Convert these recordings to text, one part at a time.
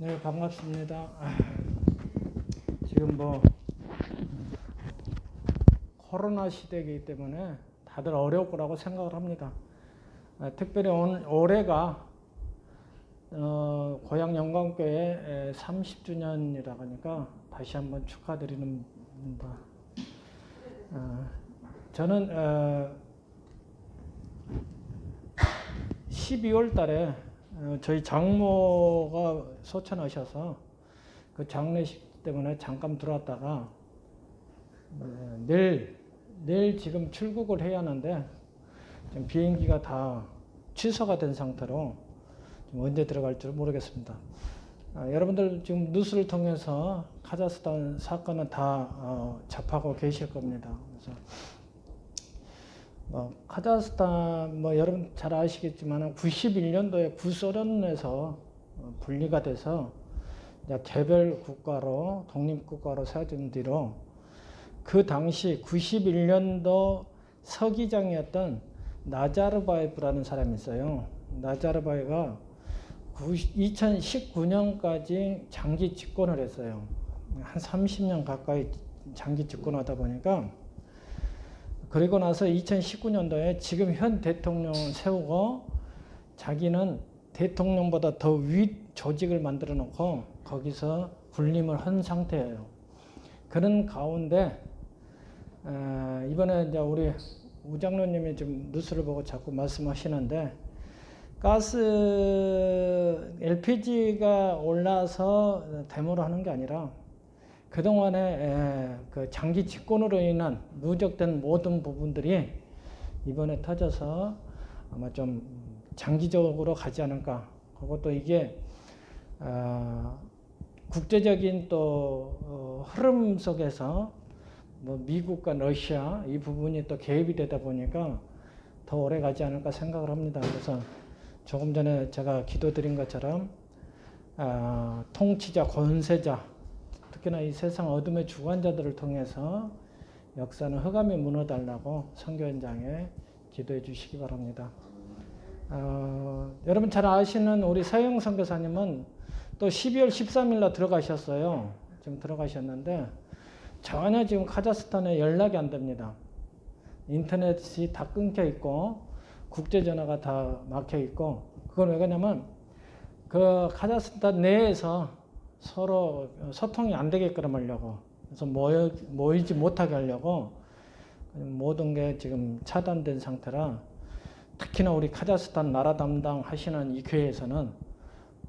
네, 반갑습니다. 지금 코로나 시대이기 때문에 다들 어려울 거라고 생각을 합니다. 특별히 올해가 고향 영광교회 30주년이라 하니까 다시 한번 축하드립니다. 저는 12월 달에 저희 장모가 소천에 오셔서 그 장례식 때문에 잠깐 들어왔다가 내일 지금 출국을 해야 하는데 지금 비행기가 다 취소가 된 상태로 지금 언제 들어갈 줄 모르겠습니다. 여러분들 지금 뉴스를 통해서 카자흐스탄 사건은 다 접하고 계실 겁니다. 그래서 카자흐스탄 여러분 잘 아시겠지만 91년도에 구소련에서 분리가 돼서 개별 국가로 독립국가로 세워진 뒤로 그 당시 91년도 서기장이었던 나자르바예프라는 사람이 있어요. 나자르바예가 2019년까지 장기 집권을 했어요. 한 30년 가까이 장기 집권하다 보니까 그리고 나서 2019년도에 지금 현 대통령을 세우고 자기는 대통령보다 더 윗 조직을 만들어 놓고 거기서 군림을 한 상태예요. 그런 가운데 이번에 이제 우리 우장로님이 좀 뉴스를 보고 자꾸 말씀하시는데 가스 LPG가 올라서 데모를 하는 게 아니라 그동안에 그 장기 집권으로 인한 누적된 모든 부분들이 이번에 터져서 아마 좀 장기적으로 가지 않을까. 그리고 또 이게 국제적인 또 흐름 속에서 미국과 러시아 이 부분이 또 개입이 되다 보니까 더 오래 가지 않을까 생각을 합니다. 그래서 조금 전에 제가 기도드린 것처럼 통치자, 권세자 특히나 이 세상 어둠의 주관자들을 통해서 역사는 흑암에 무너달라고 선교 현장에 기도해 주시기 바랍니다. 여러분 잘 아시는 우리 서영 선교사님은 또 12월 13일 날 들어가셨어요. 지금 들어가셨는데 전혀 지금 카자흐스탄에 연락이 안 됩니다. 인터넷이 다 끊겨 있고 국제전화가 다 막혀 있고 그건 왜 그러냐면 그 카자흐스탄 내에서 서로 소통이 안 되게끔 하려고 그래서 모이지 못하게 하려고 모든 게 지금 차단된 상태라 특히나 우리 카자흐스탄 나라 담당하시는 이 교회에서는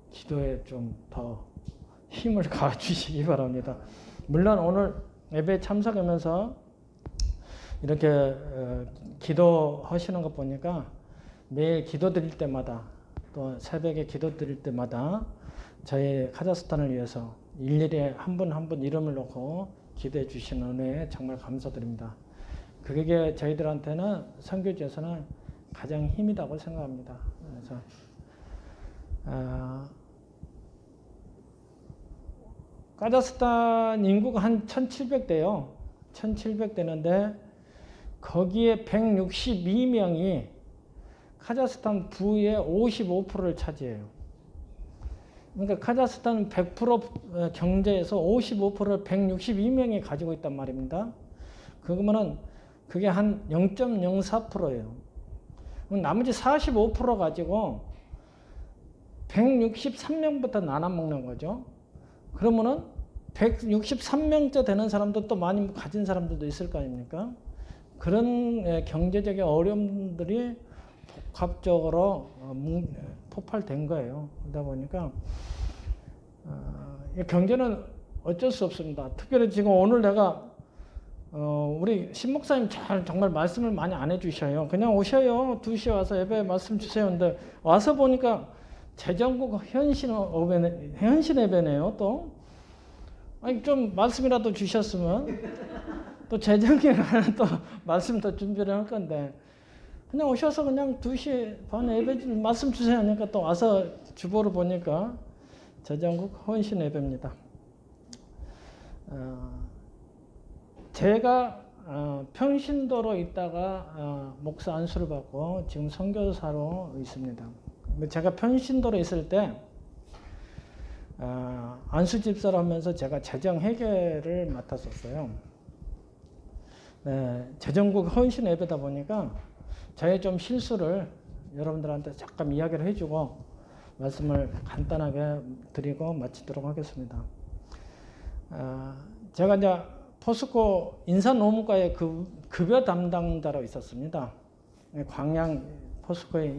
기도에 좀 더 힘을 가주시기 바랍니다. 물론 오늘 예배에 참석하면서 이렇게 기도하시는 것 보니까 매일 기도 드릴 때마다 또 새벽에 기도 드릴 때마다 저희 카자흐스탄을 위해서 일일이 한 분 한 분 이름을 놓고 기도해 주시는 은혜에 정말 감사드립니다. 그게 저희들한테는 선교지에서는 가장 힘이라고 생각합니다. 그래서 카자흐스탄 인구가 한 1700대요. 1700대인데 거기에 162명이 카자흐스탄 부의 55%를 차지해요. 그러니까 카자흐스탄은 100% 경제에서 55%를 162명이 가지고 있단 말입니다. 그러면은 그게 한 0.04%예요. 나머지 45% 가지고 163명부터 나눠 먹는 거죠. 그러면은 163명째 되는 사람도 또 많이 가진 사람들도 있을 거 아닙니까? 그런 경제적인 어려움들이 복합적으로 폭발된 거예요. 그러다 보니까 경제는 어쩔 수 없습니다. 특별히 지금 오늘 내가 우리 신목사님 정말 말씀을 많이 안 해주셔요. 그냥 오셔요. 2시에 와서 예배 말씀 주세요. 근데 와서 보니까 재정국 현신 예배네요. 또 아니 좀 말씀이라도 주셨으면 또 재정에 관한 또 말씀 더 준비를 할 건데 그냥 오셔서 그냥 2시 반에 예배 말씀 주세요 하니까 또 와서 주보를 보니까 재정국 헌신 예배입니다. 제가 평신도로 있다가 목사 안수를 받고 지금 선교사로 있습니다. 제가 평신도로 있을 때 안수 집사를 하면서 제가 재정 회계를 맡았었어요. 네, 재정국 헌신 예배다 보니까 저의 좀 실수를 여러분들한테 잠깐 이야기를 해주고 말씀을 간단하게 드리고 마치도록 하겠습니다. 제가 이제 포스코 인사노무과의 급여 담당자로 있었습니다. 광양 포스코의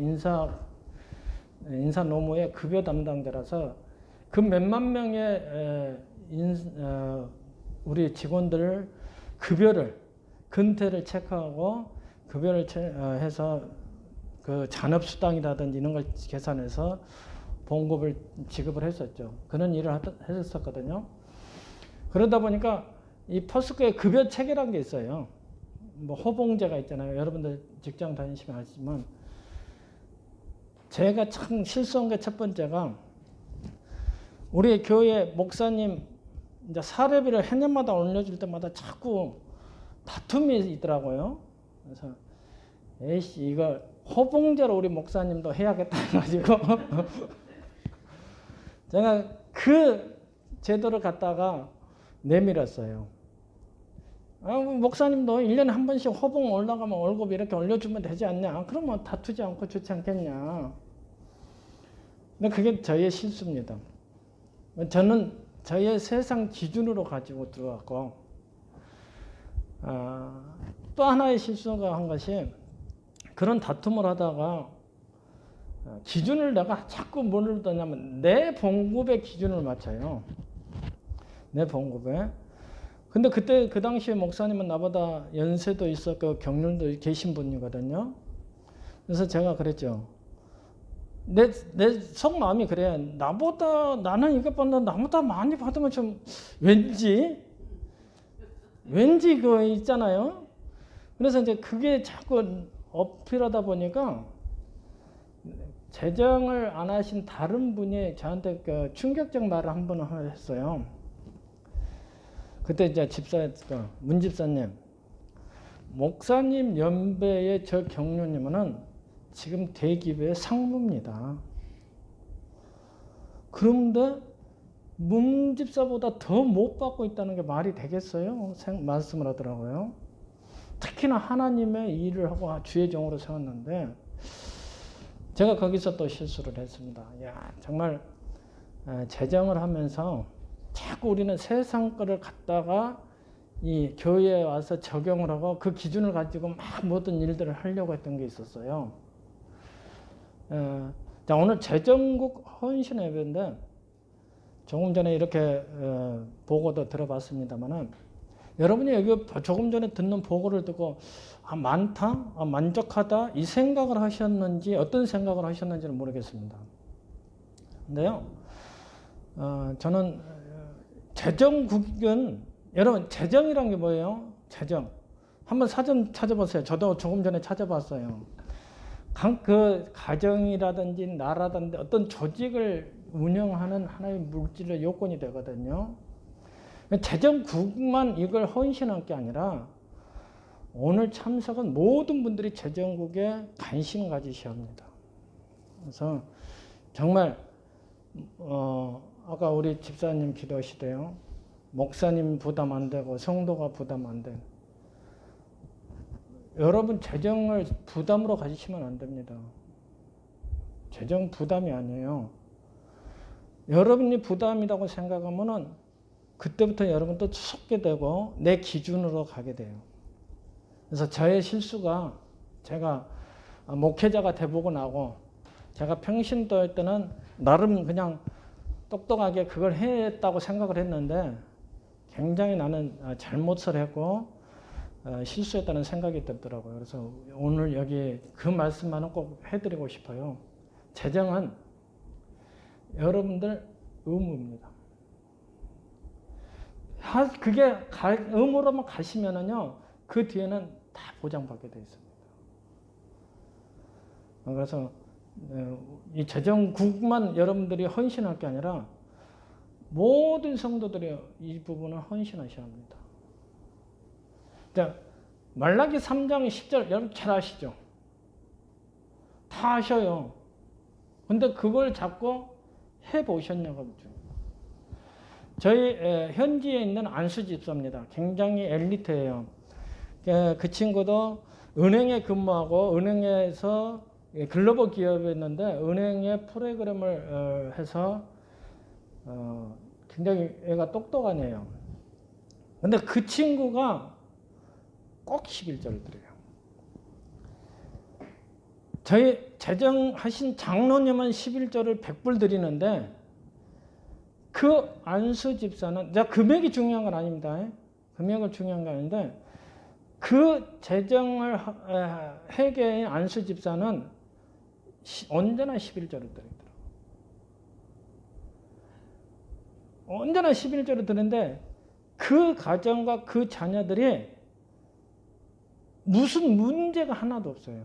인사노무의 급여 담당자라서 그 몇만 명의 우리 직원들 급여를 근태를 체크하고 급여를 해서 그 잔업수당이라든지 이런 걸 계산해서 봉급을 지급을 했었죠. 그런 일을 했었거든요. 그러다 보니까 이 포스코의 급여 체계라는 게 있어요. 뭐 호봉제가 있잖아요. 여러분들 직장 다니시면 아시지만 제가 참 실수한 게 첫 번째가 우리 교회 목사님 이제 사례비를 해년마다 올려줄 때마다 자꾸 다툼이 있더라고요. 그래서 에이씨 이거 호봉제로 우리 목사님도 해야겠다 해가지고 제가 그 제도를 갖다가 내밀었어요. 목사님도 1년에 한 번씩 호봉 올라가면 월급 이렇게 올려주면 되지 않냐. 그러면 다투지 않고 좋지 않겠냐. 근데 그게 저의 실수입니다. 저는 저의 세상 기준으로 가지고 들어갔고 또 하나의 실수가 한 것이 그런 다툼을 하다가 기준을 내가 자꾸 뭐를 두냐면 내 봉급의 기준을 맞춰요. 내 봉급에. 근데 그때 그 당시에 목사님은 나보다 연세도 있었고 경륜도 계신 분이거든요. 그래서 제가 그랬죠. 내 속마음이 그래. 나는 이것보다 나보다 많이 받으면 좀 왠지 그거 있잖아요. 그래서 이제 그게 자꾸 어필하다 보니까 재정을 안 하신 다른 분이 저한테 그 충격적 말을 한 번 했어요. 그때 이제 문 집사님, 목사님 연배의 저 경륜이면은 지금 대기업의 상무입니다. 그런데 문 집사보다 더 못 받고 있다는 게 말이 되겠어요? 말씀을 하더라고요. 특히나 하나님의 일을 하고 주의 종으로 세웠는데 제가 거기서 또 실수를 했습니다. 야, 정말 재정을 하면서 자꾸 우리는 세상 거를 갖다가 이 교회에 와서 적용을 하고 그 기준을 가지고 막 모든 일들을 하려고 했던 게 있었어요. 자, 오늘 재정국 헌신 예배인데 조금 전에 이렇게 보고도 들어봤습니다만은 여러분이 여기 조금 전에 듣는 보고를 듣고 많다, 만족하다 이 생각을 하셨는지 어떤 생각을 하셨는지는 모르겠습니다. 근데요, 저는 재정국은 여러분 재정이란 게 뭐예요? 재정. 한번 사전 찾아보세요. 저도 조금 전에 찾아봤어요. 그 가정이라든지 나라든지 어떤 조직을 운영하는 하나의 물질의 요건이 되거든요. 재정국만 이걸 헌신할 게 아니라 오늘 참석한 모든 분들이 재정국에 관심 가지셔야 합니다. 그래서 정말 아까 우리 집사님 기도하시대요. 목사님 부담 안 되고 성도가 부담 안 돼. 여러분 재정을 부담으로 가지시면 안 됩니다. 재정 부담이 아니에요. 여러분이 부담이라고 생각하면은 그때부터 여러분도 솟게 되고 내 기준으로 가게 돼요. 그래서 저의 실수가 제가 목회자가 돼보고 나고 제가 평신도일 때는 나름 그냥 똑똑하게 그걸 했다고 생각을 했는데 굉장히 나는 잘못을 했고 실수했다는 생각이 들더라고요. 그래서 오늘 여기 그 말씀만은 꼭 해드리고 싶어요. 재정은 여러분들 의무입니다. 그게 의무로만 가시면은요, 그 뒤에는 다 보장받게 되어 있습니다. 그래서 이 재정국만 여러분들이 헌신할 게 아니라 모든 성도들이 이 부분을 헌신하셔야 합니다. 자, 말라기 3장 10절 여러분 잘 아시죠? 다 아셔요. 근데 그걸 자꾸 해보셨냐고 묻죠. 저희 현지에 있는 안수 집사입니다. 굉장히 엘리트예요. 그 친구도 은행에 근무하고 은행에서 글로벌 기업이었는데 은행의 프로그램을 해서 굉장히 애가 똑똑한 애예요. 근데 그 친구가 꼭 11조를 드려요. 저희 제정하신 장로님은 11조를 100불 드리는데 그 안수 집사는 금액이 중요한 건 아닙니다. 금액은 중요한 건 아닌데 그 재정을 회계인 안수 집사는 언제나 11조를 드리더라고요. 언제나 11조를 드리는데 그 가정과 그 자녀들이 무슨 문제가 하나도 없어요.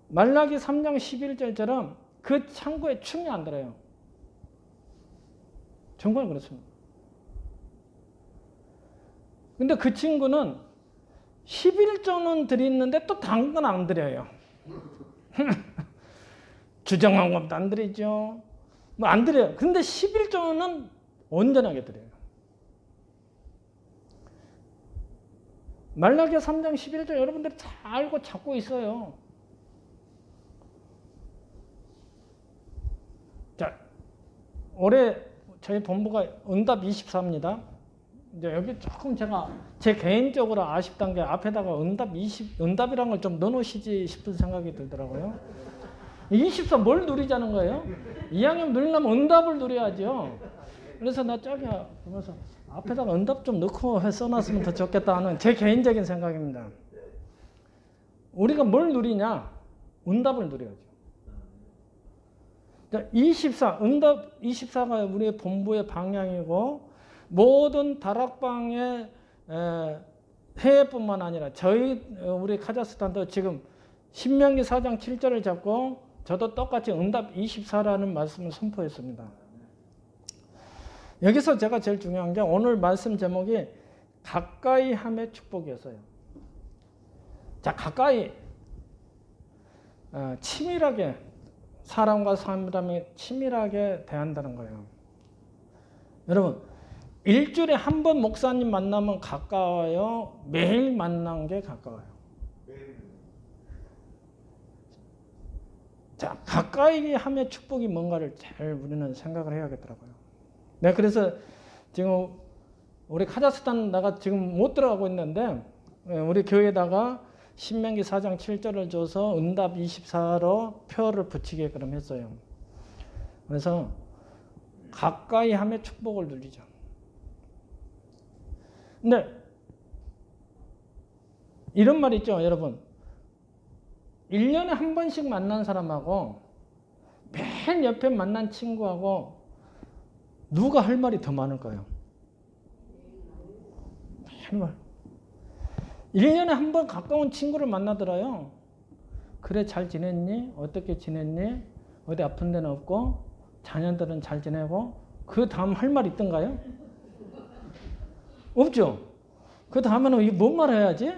말라기 3장 11절처럼 그 창고에 충이 안 들어요. 정말 그렇습니다. 근데 그 친구는 11조는 드리는데 또 다른 건 안 드려요. 주정왕금도 안 드리죠. 뭐 안 드려요. 근데 11조는 온전하게 드려요. 말라기 3장 11절 여러분들이 잘 알고 찾고 있어요. 자, 올해 저희 본부가 응답 24입니다. 이제 여기 조금 제가 제 개인적으로 아쉽단 게 앞에다가 응답이란 걸 좀 넣어놓으시지 싶은 생각이 들더라고요. 24 뭘 누리자는 거예요? 2학년 누리려면 응답을 누려야죠. 그래서 나 저기 보면서 앞에다가 응답 좀 넣고 써놨으면 더 좋겠다 하는 제 개인적인 생각입니다. 우리가 뭘 누리냐? 응답을 누려야죠. 24, 응답 24가 우리의 본부의 방향이고 모든 다락방의 해외뿐만 아니라 우리 카자흐스탄도 지금 신명기 4장 7절을 잡고 저도 똑같이 응답 24라는 말씀을 선포했습니다. 여기서 제가 제일 중요한 게 오늘 말씀 제목이 가까이 함의 축복이었어요. 자, 가까이 치밀하게 사람과 사람이 치밀하게 대한다는 거예요. 여러분, 일주일에 한 번 목사님 만나면 가까워요? 매일 만난 게 가까워요? 자, 가까이 함의 축복이 뭔가를 잘 우리는 생각을 해야겠더라고요. 네, 그래서 지금 우리 카자흐스탄 나가 지금 못 들어가고 있는데 우리 교회에다가 신명기 4장 7절을 줘서 응답 24로 표를 붙이게끔 했어요. 그래서 가까이 함의 축복을 누리죠. 근데 이런 말 있죠, 여러분. 1년에 한 번씩 만난 사람하고 매일 옆에 만난 친구하고 누가 할 말이 더 많을까요? 할 말. 1년에 한 번 가까운 친구를 만나더라요. 그래, 잘 지냈니? 어떻게 지냈니? 어디 아픈 데는 없고? 자녀들은 잘 지내고? 그 다음 할 말 있던가요? 없죠? 그 다음에는 뭔 말 해야지?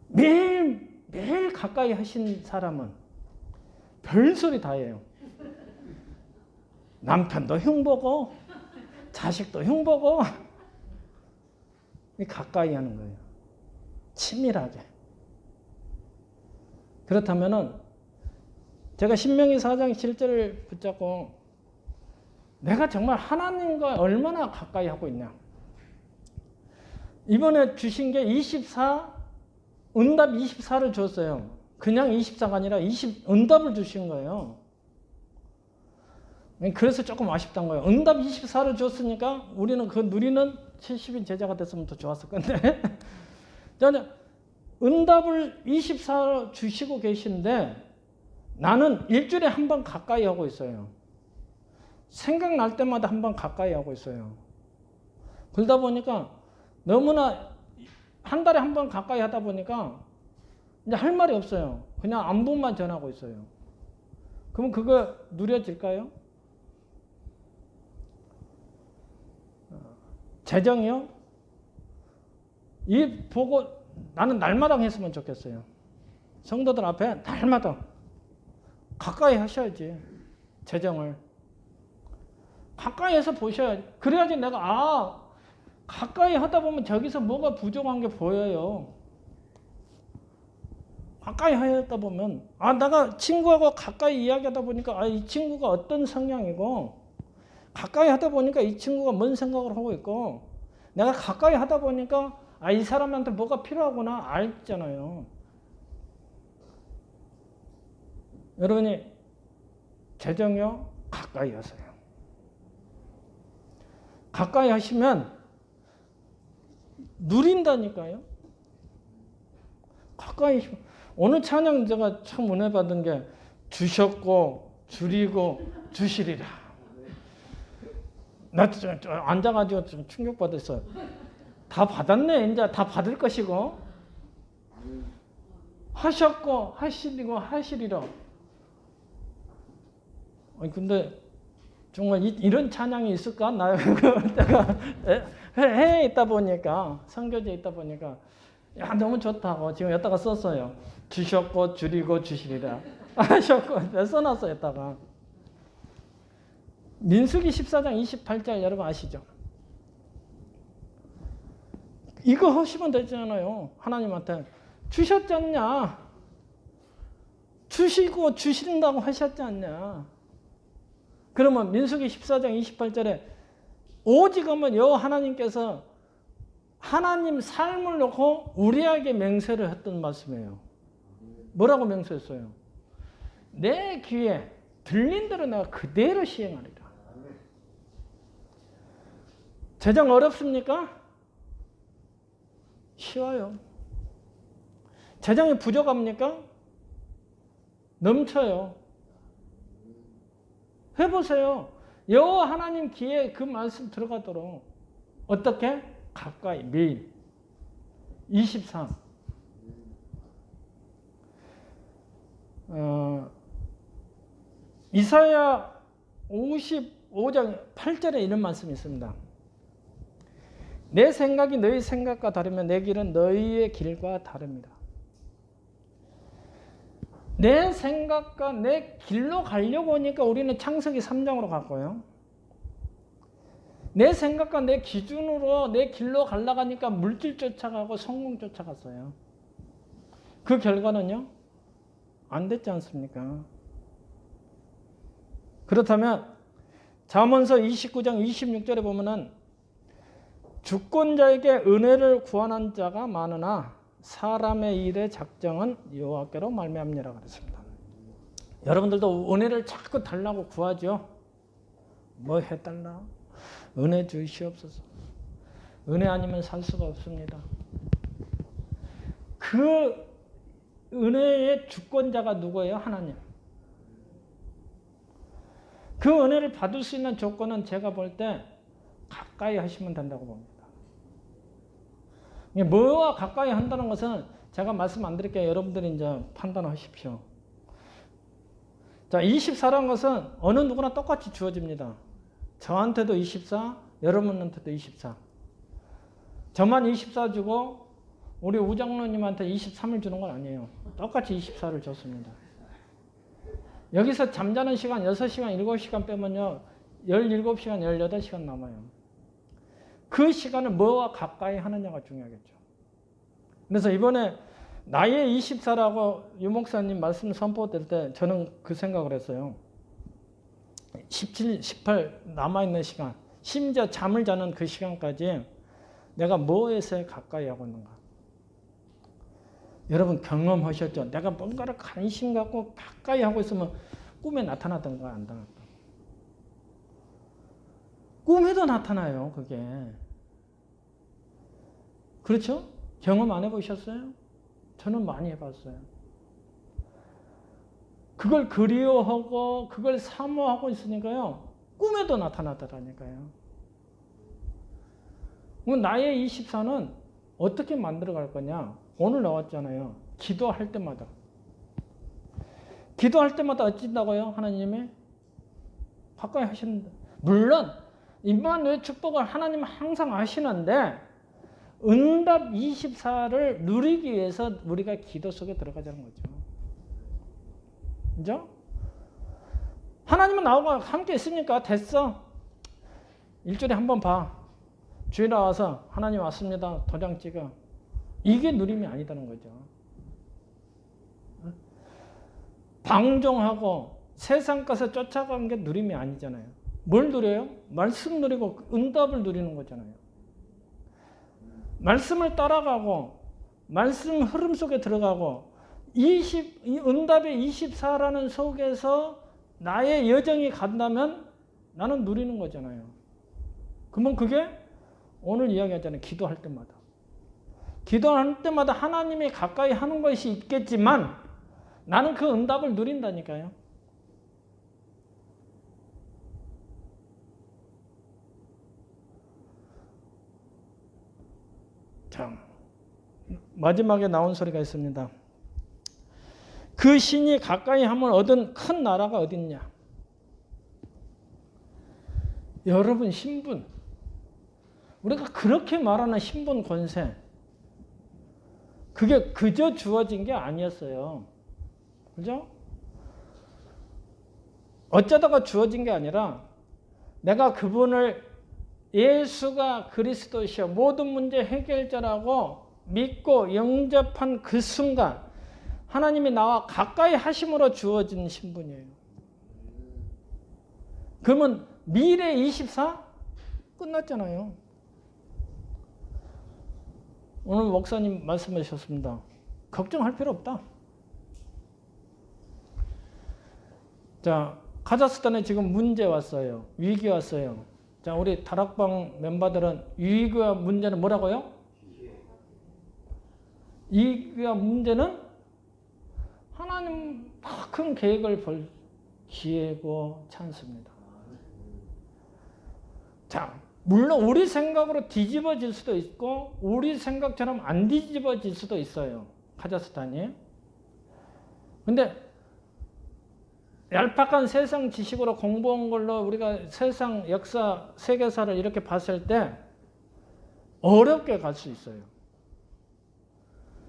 매일 가까이 하신 사람은 별소리 다 해요. 남편도 흉보고, 자식도 흉보고, 가까이 하는 거예요. 치밀하게. 그렇다면은 제가 신명기 4장 7절을 붙잡고 내가 정말 하나님과 얼마나 가까이 하고 있냐. 이번에 주신 게 24, 응답 24를 줬어요. 그냥 24가 아니라 응답을 주신 거예요. 그래서 조금 아쉽단 거예요. 응답 24를 줬으니까 우리는 그 누리는 70인 제자가 됐으면 더 좋았을 건데. 응답을 24로 주시고 계신데 나는 일주일에 한 번 가까이 하고 있어요. 생각날 때마다 한 번 가까이 하고 있어요. 그러다 보니까 너무나 한 달에 한 번 가까이 하다 보니까 이제 할 말이 없어요. 그냥 안부만 전하고 있어요. 그럼 그거 누려질까요? 재정이요? 이 보고 나는 날마다 했으면 좋겠어요. 성도들 앞에 날마다 가까이 하셔야지. 재정을. 가까이에서 보셔야 그래야지 내가 가까이 하다 보면 저기서 뭐가 부족한 게 보여요. 가까이 하다 보면 내가 친구하고 가까이 이야기하다 보니까 이 친구가 어떤 성향이고 가까이 하다 보니까 이 친구가 뭔 생각을 하고 있고 내가 가까이 하다 보니까 이 사람한테 뭐가 필요하구나 알잖아요. 여러분이 재정요 가까이 하세요. 가까이 하시면 누린다니까요. 가까이 오늘 찬양 제가 참 은혜 받은 게 주셨고 줄이고 주시리라. 나 앉아가지고 좀 충격받았어요. 다 받았네. 이제 다 받을 것이고 하셨고 하시리고 하시리라. 근데 정말 이런 찬양이 있을까? 나 내가 해외에 있다 보니까 선교지에 있다 보니까 너무 좋다고 지금 여기다가 썼어요. 주셨고 줄이고 주시리라. 하셨고 써놨어요. 여기다가. 민수기 14장 28절 여러분 아시죠? 이거 하시면 되잖아요. 하나님한테 주셨지 않냐? 주시고 주신다고 하셨지 않냐? 그러면 민수기 14장 28절에 오직 하면 여호와 하나님께서 하나님 삶을 놓고 우리에게 맹세를 했던 말씀이에요. 뭐라고 맹세했어요? 내 귀에 들린 대로 내가 그대로 시행하리라. 재정 어렵습니까? 쉬워요. 재정이 부족합니까? 넘쳐요. 해보세요. 여호와 하나님 귀에 그 말씀 들어가도록 어떻게? 가까이 매일 23 이사야 55장 8절에 이런 말씀이 있습니다. 내 생각이 너희 생각과 다르면 내 길은 너희의 길과 다릅니다. 내 생각과 내 길로 가려고 하니까 우리는 창세기 3장으로 갔고요. 내 생각과 내 기준으로 내 길로 가려고 하니까 물질 쫓아가고 성공 쫓아갔어요. 그 결과는요? 안 됐지 않습니까? 그렇다면 잠언서 29장 26절에 보면은 주권자에게 은혜를 구하는 자가 많으나 사람의 일의 작정은 여호와께로 말미암니라 그랬습니다. 여러분들도 은혜를 자꾸 달라고 구하죠. 뭐 해달라? 은혜 주시옵소서. 은혜 아니면 살 수가 없습니다. 그 은혜의 주권자가 누구예요? 하나님. 그 은혜를 받을 수 있는 조건은 제가 볼 때 가까이 하시면 된다고 봅니다. 뭐와 가까이 한다는 것은 제가 말씀 안 드릴게요. 여러분들이 이제 판단하십시오. 자, 24라는 것은 어느 누구나 똑같이 주어집니다. 저한테도 24, 여러분한테도 24. 저만 24 주고 우리 우장로님한테 23을 주는 건 아니에요. 똑같이 24를 줬습니다. 여기서 잠자는 시간 6시간, 7시간 빼면요. 17시간, 18시간 남아요. 그 시간을 뭐와 가까이 하느냐가 중요하겠죠. 그래서 이번에 나의 24라고 유 목사님 말씀 선포될 때 저는 그 생각을 했어요. 17, 18 남아있는 시간, 심지어 잠을 자는 그 시간까지 내가 뭐에서 가까이 하고 있는가. 여러분 경험하셨죠? 내가 뭔가를 관심 갖고 가까이 하고 있으면 꿈에 나타났던가 안 나타났던가. 꿈에도 나타나요, 그게. 그렇죠? 경험 안 해보셨어요? 저는 많이 해봤어요. 그걸 그리워하고 그걸 사모하고 있으니까요. 꿈에도 나타나더라니까요. 그럼 나의 24는 어떻게 만들어갈 거냐? 오늘 나왔잖아요. 기도할 때마다. 기도할 때마다 어찌다고요? 하나님이 가까이 하시는데. 물론 임마누엘 축복을 하나님은 항상 하시는데 응답 24를 누리기 위해서 우리가 기도 속에 들어가자는 거죠. 그죠? 하나님은 나하고 함께 있으니까 됐어. 일주일에 한 번 봐. 주일에 와서 하나님 왔습니다. 도장 찍어. 이게 누림이 아니다는 거죠. 방종하고 세상 것에 쫓아간 게 누림이 아니잖아요. 뭘 누려요? 말씀 누리고 응답을 누리는 거잖아요. 말씀을 따라가고 말씀 흐름 속에 들어가고 응답의 24라는 속에서 나의 여정이 간다면 나는 누리는 거잖아요. 그러면 그게 오늘 이야기하잖아요. 기도할 때마다. 기도할 때마다 하나님이 가까이 하는 것이 있겠지만 나는 그 응답을 누린다니까요. 자, 마지막에 나온 소리가 있습니다. 그 신이 가까이 함을 얻은 큰 나라가 어딨냐? 여러분 신분. 우리가 그렇게 말하는 신분 권세. 그게 그저 주어진 게 아니었어요. 그죠? 어쩌다가 주어진 게 아니라 내가 그분을 예수가 그리스도시여 모든 문제 해결자라고 믿고 영접한 그 순간 하나님이 나와 가까이 하심으로 주어진 신분이에요. 그러면 미래 24? 끝났잖아요. 오늘 목사님 말씀하셨습니다. 걱정할 필요 없다. 자, 카자흐스탄에 지금 문제 왔어요. 위기 왔어요. 자, 우리 다락방 멤버들은 위기와 문제는 뭐라고요? 위기와 문제는 하나님 큰 계획을 볼 기회고 찬스입니다. 자, 물론 우리 생각으로 뒤집어질 수도 있고 우리 생각처럼 안 뒤집어질 수도 있어요. 카자흐스탄이. 근데 얄팍한 세상 지식으로 공부한 걸로 우리가 세상 역사, 세계사를 이렇게 봤을 때 어렵게 갈 수 있어요.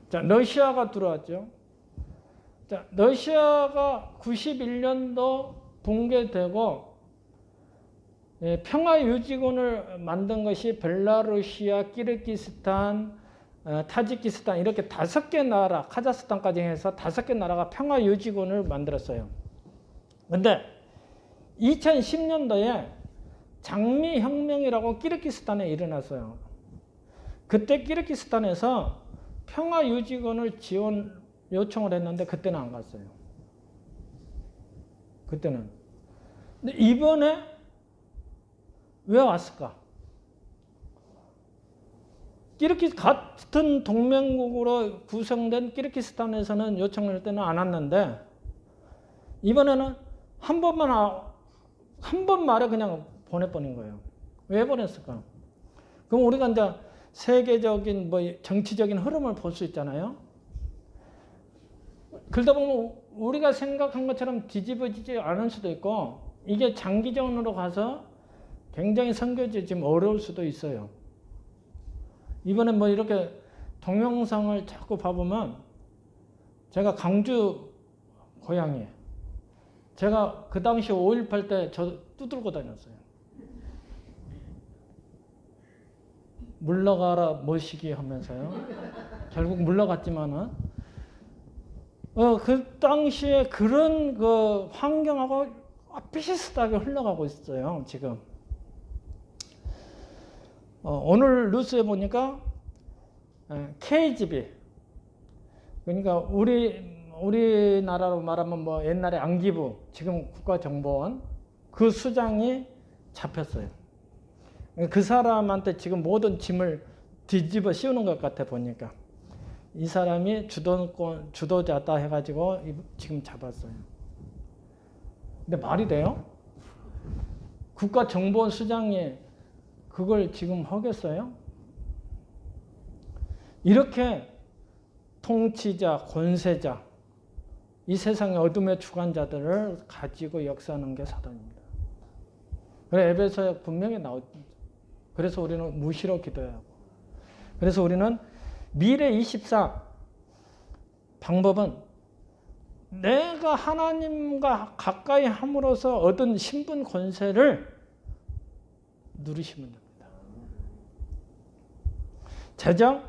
자, 러시아가 들어왔죠. 자, 러시아가 91년도 붕괴되고 평화유지군을 만든 것이 벨라루시아, 키르기스탄, 타지키스탄 이렇게 5개 나라, 카자흐스탄까지 해서 5개 나라가 평화유지군을 만들었어요. 그런데 2010년도에 장미혁명이라고 키르기스탄에 일어났어요. 그때 키르기스탄에서 평화유지군을 지원 요청을 했는데 그때는 안 갔어요. 그때는. 근데 이번에 왜 왔을까? 같은 동맹국으로 구성된 키르기스탄에서는 요청을 할 때는 안 왔는데 이번에는 한 번 말에 그냥 보내버린 거예요. 왜 보냈을까? 그럼 우리가 이제 세계적인 정치적인 흐름을 볼 수 있잖아요. 그러다 보면 우리가 생각한 것처럼 뒤집어지지 않을 수도 있고 이게 장기전으로 가서 굉장히 선교지 지금 어려울 수도 있어요. 이번에 이렇게 동영상을 자꾸 봐보면 제가 강주 고향이에요. 제가 그 당시 5.18 때 저 두들고 다녔어요. 물러가라 머시기 하면서요. 결국 물러갔지만은 그 당시에 그런 그 환경하고 비슷하게 흘러가고 있어요. 지금 오늘 뉴스에 보니까 KGB 그러니까 우리나라로 말하면 옛날에 안기부 지금 국가정보원 그 수장이 잡혔어요. 그 사람한테 지금 모든 짐을 뒤집어 씌우는 것 같아 보니까 이 사람이 주도자다 해가지고 지금 잡았어요. 근데 말이 돼요? 국가정보원 수장이 그걸 지금 하겠어요? 이렇게 통치자, 권세자, 이 세상의 어둠의 주관자들을 가지고 역사하는 게 사단입니다. 그래서 에베소에 분명히 나오죠. 그래서 우리는 무시로 기도해야 하고. 그래서 우리는 미래 24 방법은 내가 하나님과 가까이 함으로써 얻은 신분 권세를 누르시면 됩니다. 재정?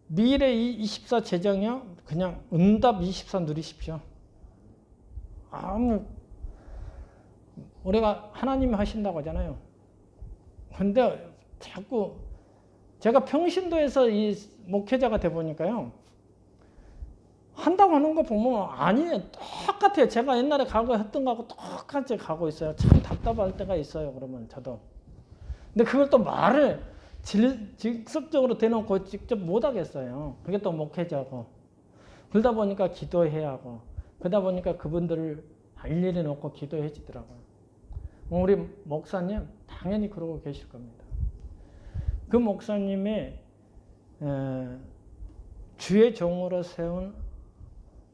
미래 24 재정이요? 그냥 응답 24 누리십시오. 우리가 하나님이 하신다고 하잖아요. 근데 자꾸 제가 평신도에서 이 목회자가 돼 보니까요. 한다고 하는 거 보면 아니에요. 똑같아요. 제가 옛날에 가고 했던 거하고 똑같이 가고 있어요. 참 답답할 때가 있어요. 그러면 저도. 근데 그걸 또 말을 직접적으로 대놓고 직접 못 하겠어요. 그게 또 목회자고. 그러다 보니까 기도해야 하고. 그러다 보니까 그분들을 일일이 놓고 기도해 주더라고요. 우리 목사님 당연히 그러고 계실 겁니다. 그 목사님의 주의 종으로 세운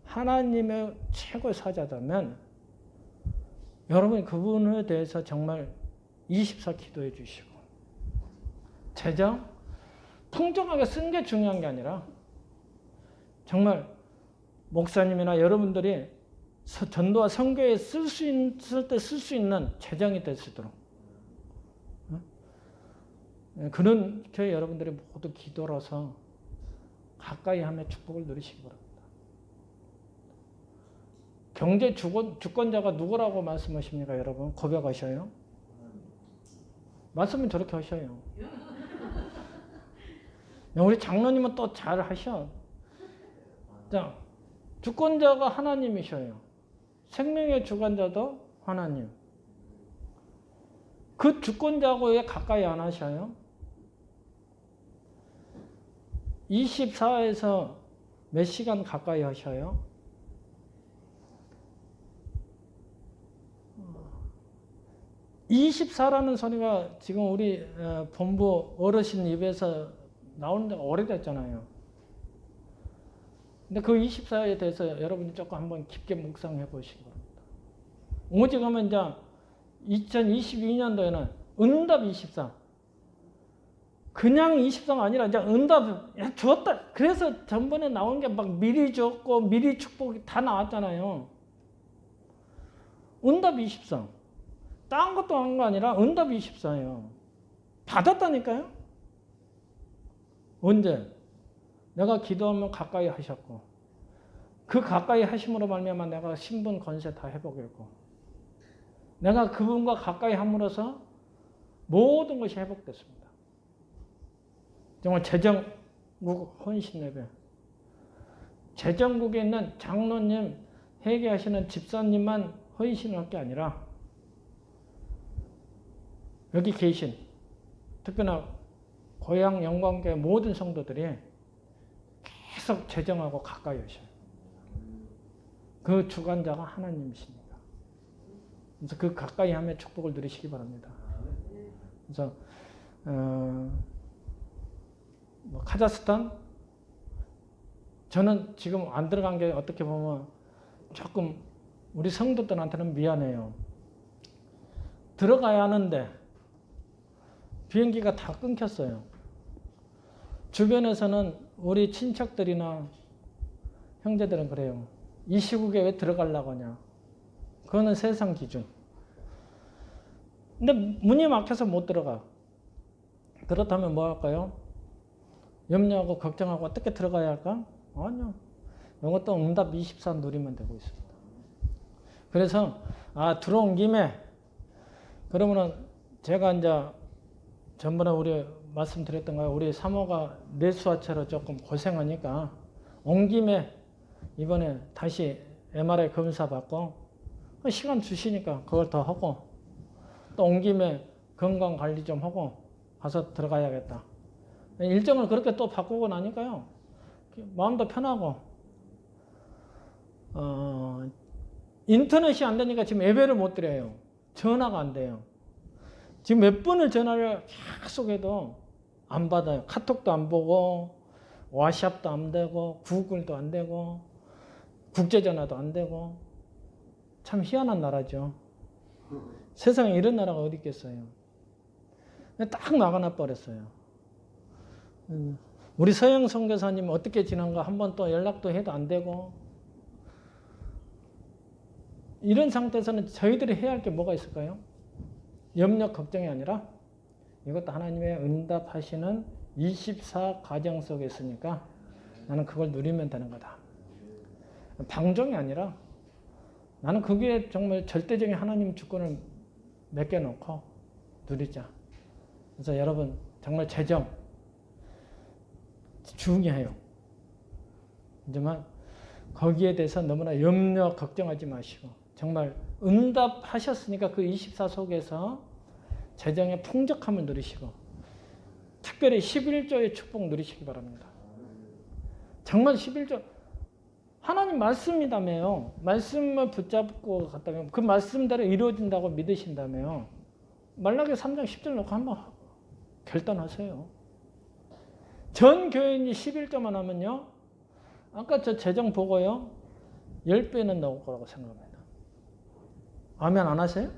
하나님의 최고의 사자다면 여러분이 그분에 대해서 정말 24 기도해 주시고 재정 풍족하게 쓴 게 중요한 게 아니라 정말 목사님이나 여러분들이 전도와 선교에 쓸 수 있는 재정이 될 수 있도록 그렇게 여러분들이 모두 기도로서 가까이 하며 축복을 누리시기 바랍니다. 경제 주권자가 누구라고 말씀하십니까, 여러분? 고백하셔요? 말씀은 저렇게 하셔요. 우리 장로님은 또 잘 하셔. 자, 주권자가 하나님이셔요. 생명의 주관자도 하나님. 그 주권자하고 왜 가까이 안 하셔요? 24에서 몇 시간 가까이 하셔요? (24라는) 소리가 지금 우리 본부 어르신 입에서 나오는 데가 오래됐잖아요. 근데 그 24에 대해서 여러분이 조금 한번 깊게 묵상해 보시기 바랍니다. 오직 하면 이제 2022년도에는 응답 24. 그냥 24가 아니라 이제 응답 줬다. 그래서 전번에 나온 게 막 미리 줬고 미리 축복이 다 나왔잖아요. 응답 24. 딴 것도 한 거 아니라 응답 24예요. 받았다니까요. 언제? 내가 기도하면 가까이 하셨고 그 가까이 하심으로 말미암아 내가 신분 권세 다 회복했고 내가 그분과 가까이 함으로써 모든 것이 회복됐습니다. 정말 재정국 헌신 예배. 재정국에 있는 장로님, 회개하시는 집사님만 헌신을 할 게 아니라 여기 계신 특별나 고향 영광교회 모든 성도들이 계속 재정하고 가까이 하셔요. 그 주관자가 하나님이십니다. 그래서 그 가까이 하며 축복을 누리시기 바랍니다. 그래서 카자흐스탄 저는 지금 안 들어간 게 어떻게 보면 조금 우리 성도들한테는 미안해요. 들어가야 하는데 비행기가 다 끊겼어요. 주변에서는 우리 친척들이나 형제들은 그래요. 이 시국에 왜 들어가려고 하냐. 그거는 세상 기준. 근데 문이 막혀서 못 들어가. 그렇다면 뭐 할까요? 염려하고 걱정하고 어떻게 들어가야 할까? 아니요. 이것도 응답 24 누리면 되고 있습니다. 그래서 들어온 김에 그러면은 제가 이제 전번에 우리 말씀드렸던 거예요. 우리 사모가 뇌수화체로 조금 고생하니까 온 김에 이번에 다시 MRI 검사 받고 시간 주시니까 그걸 더 하고 또 온 김에 건강관리 좀 하고 가서 들어가야겠다. 일정을 그렇게 또 바꾸고 나니까요. 마음도 편하고 인터넷이 안 되니까 지금 예배를 못 드려요. 전화가 안 돼요. 지금 몇 번을 전화를 계속 해도 안 받아요. 카톡도 안 보고 와샵도 안 되고 구글도 안 되고 국제전화도 안 되고 참 희한한 나라죠. 세상에 이런 나라가 어디 있겠어요. 딱 막아놔 버렸어요. 우리 서영 선교사님 어떻게 지난가 한번 또 연락도 해도 안 되고 이런 상태에서는 저희들이 해야 할 게 뭐가 있을까요? 염려 걱정이 아니라 이것도 하나님의 응답하시는 24 과정 속에 있으니까 나는 그걸 누리면 되는 거다. 방종이 아니라 나는 그게 정말 절대적인 하나님 주권을 맡겨놓고 누리자. 그래서 여러분 정말 재정 중요해요. 하지만 거기에 대해서 너무나 염려 걱정하지 마시고 정말 응답하셨으니까 그 24 속에서 재정의 풍족함을 누리시고 특별히 11조의 축복 누리시기 바랍니다. 정말 11조 하나님 말씀이다며요. 말씀을 붙잡고 갔다면 그 말씀대로 이루어진다고 믿으신다며요. 말라기 3장 10절 놓고 한번 결단하세요. 전 교인이 11조만 하면요. 아까 저 재정 보고요. 10배는 나올 거라고 생각합니다. 아멘 안 하세요?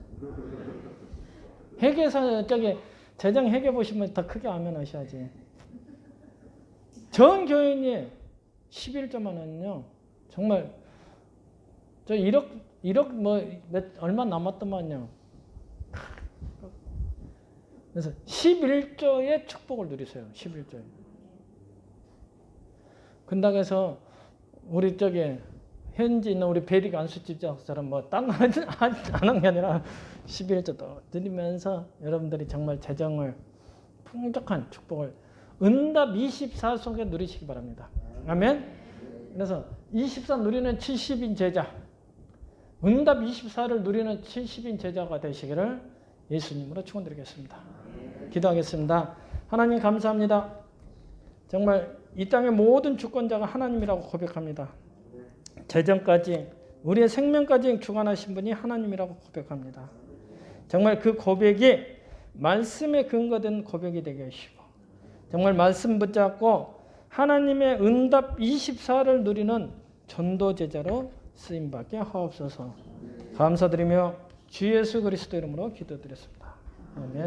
회계사 저기 재정 회계 보시면 더 크게 아멘 하셔야지. 전 교인이 11조만 하면요. 정말 저 1억 뭐 얼마 남았더만요. 그래서 11조의 축복을 누리세요. 11조에. 근다고 해서 우리 저기 현지 있는 우리 베리 안수집사처럼 뭐 딴 거 안 하는 게 아니라 11조도 드리면서 여러분들이 정말 재정을 풍족한 축복을 응답 24 속에 누리시기 바랍니다. 아멘. 그래서 24 누리는 70인 제자, 응답 24를 누리는 70인 제자가 되시기를 예수님으로 축원드리겠습니다. 기도하겠습니다. 하나님 감사합니다. 정말 이 땅의 모든 주권자가 하나님이라고 고백합니다. 재정까지 우리의 생명까지 주관하신 분이 하나님이라고 고백합니다. 정말 그 고백이 말씀에 근거된 고백이 되게 하시고 정말 말씀 붙잡고 하나님의 응답 24를 누리는 전도 제자로 쓰임받게 하옵소서. 감사드리며 주 예수 그리스도 이름으로 기도드렸습니다. 아멘.